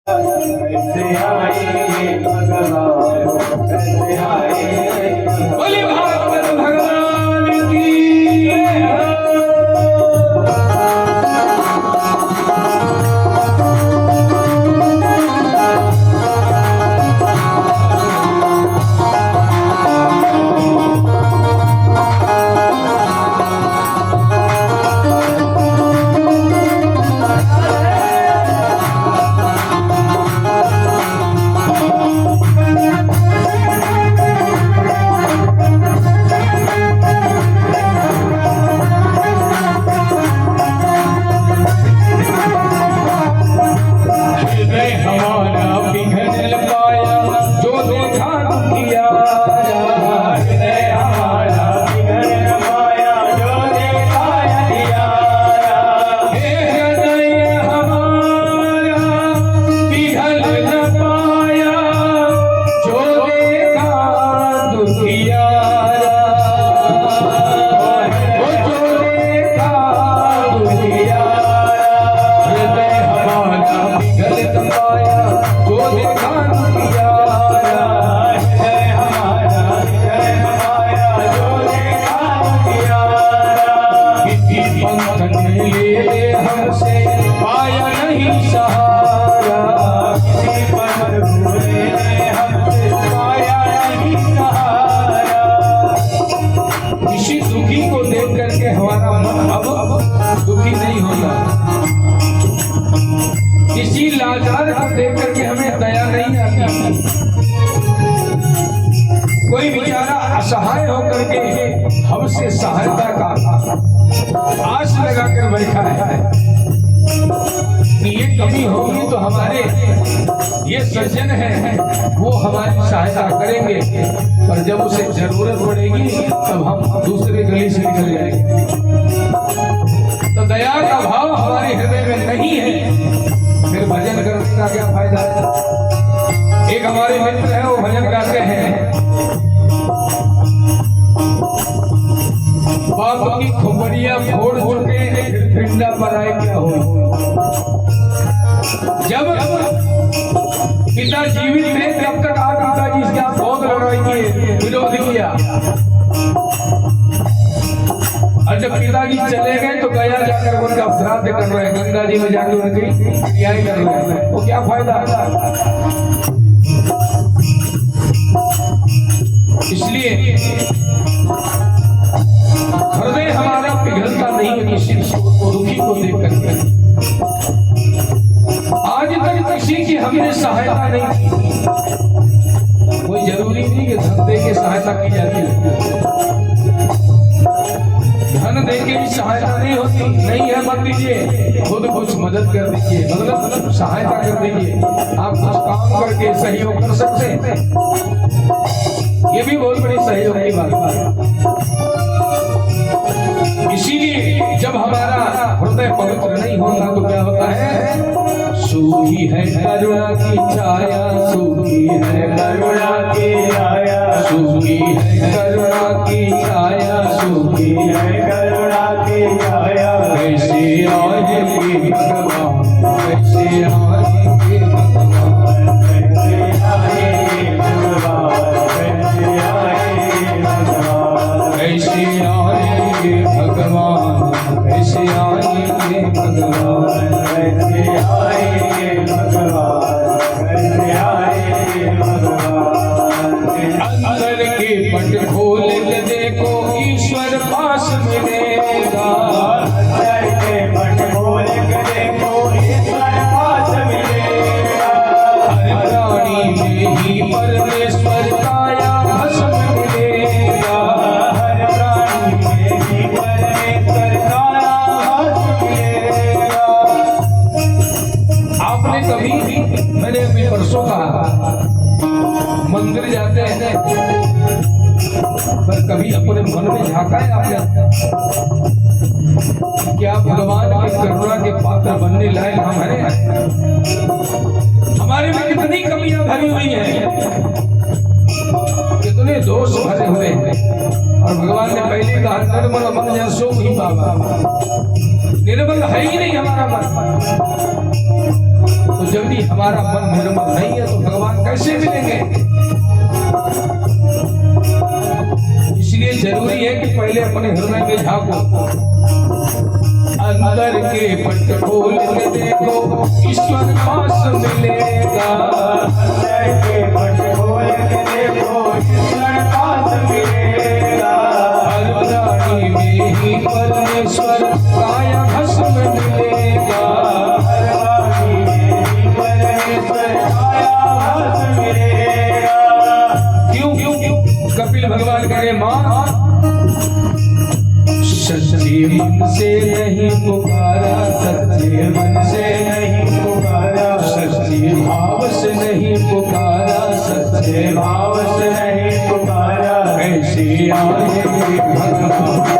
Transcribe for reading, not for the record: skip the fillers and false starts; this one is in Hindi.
कैसे आए भगवान, कैसे आए बोले भागवत भगवान की। किसी लाचार को देख करके हमें दया नहीं आती। कोई बेचारा असहाय होकर के हमसे सहायता का आस लगाकर बैठा है कि ये कमी होगी तो हमारे ये सज्जन है वो हमारी सहायता करेंगे, पर जब उसे जरूरत पड़ेगी तब हम दूसरे गली से निकल जाएंगे। तो दया का भाव हमारे हृदय में नहीं है, फिर भजन करने का क्या फायदा है। एक हमारे मित्र है वो भजन गाते हैं, बाप की खोपड़ियां फोड़ चुके पिंडा पर आए क्या हो। जब पिता जीवित थे तब तक आप पिताजी से आप बहुत लड़ाई किए, विरोध किया, और जब पिताजी चले गए तो गया जाकर उनका श्राद्ध कर रहे हैं, गंगा जी में जाकर उनकी क्रियाएं कर रहे हैं, वो क्या फायदा है। इसलिए हृदय हमारा पिघलता नहीं है किसी को दुखी को देख करके। आज तक किसी की हमने सहायता नहीं की, कोई जरूरी नहीं कि धन दे के सहायता की जाती है, धन दे के भी सहायता नहीं होती, नहीं है मत दीजिए, खुद कुछ मदद कर दीजिए, मतलब सहायता कर दीजिए। आप कुछ काम करके सहयोग कर सकते हैं, ये भी बहुत बड़ी सहयोग की बात है। इसीलिए जब हमारा हृदय पवित्र नहीं होता तो क्या होता है, सूखी है करुणा की छाया, सूखी है करुणा की छाया, सूखी है करुणा की छाया, सूखी है करुणा की छाया। कैसे आएंगे भगवान, कैसे आएंगे भगवान, कैसे आएंगे भगवान, कैसे आएंगे भगवान, कैसे आएंगे भगवान, कैसे आएंगे भगवान, कैसे आएंगे भगवान, कैसे आएंगे भगवान। अंदर के पट खोल के देखो ईश्वर पास मिलेगा, अंदर के पट खोल के देखो ईश्वर पास मिलेगा। हर प्राणी में ही परमेश्वर काया भस्म मिलेगा, हर प्राणी में ही परमेश्वर काया भस्म मिलेगा। आपने कभी, मैंने अभी परसों कहा, मंदिर जाते हैं पर कभी अपने मन में झांका है आपने, क्या भगवान की करुणा के पात्र बनने लायक हम हैं? हमारे में कितनी कमियां भरी हुई हैं, कितने दोष भरे हुए हैं, और भगवान ने पहले कहा निर्मल मन जन सो ही पावा। निर्मल है ही नहीं हमारा मन, तो जल्दी हमारा हमारा मन निर्मल नहीं है तो भगवान कैसे मिलेंगे? इसलिए जरूरी है कि पहले अपने हृदय में झांको, अंदर के पट खोल के देखो, ईश्वर पास मिलेगा। अंदर के पट खोल के देखो, ईश्वर पास मिलेगा। हर प्राणी में ही परमेश्वर काया भस्म मिलेगा। हर प्राणी में ही परमेश्वर काया भस्म मिलेगा। क्यों क्यों क्यों? कपिल भगवान कह रहे मां सच्चे मन से नहीं पुकारा, सच्चे मन से नहीं पुकारा, सच्चे भाव से नहीं पुकारा, सच्चे भाव से नहीं पुकारा, कैसे आएंगे भगवान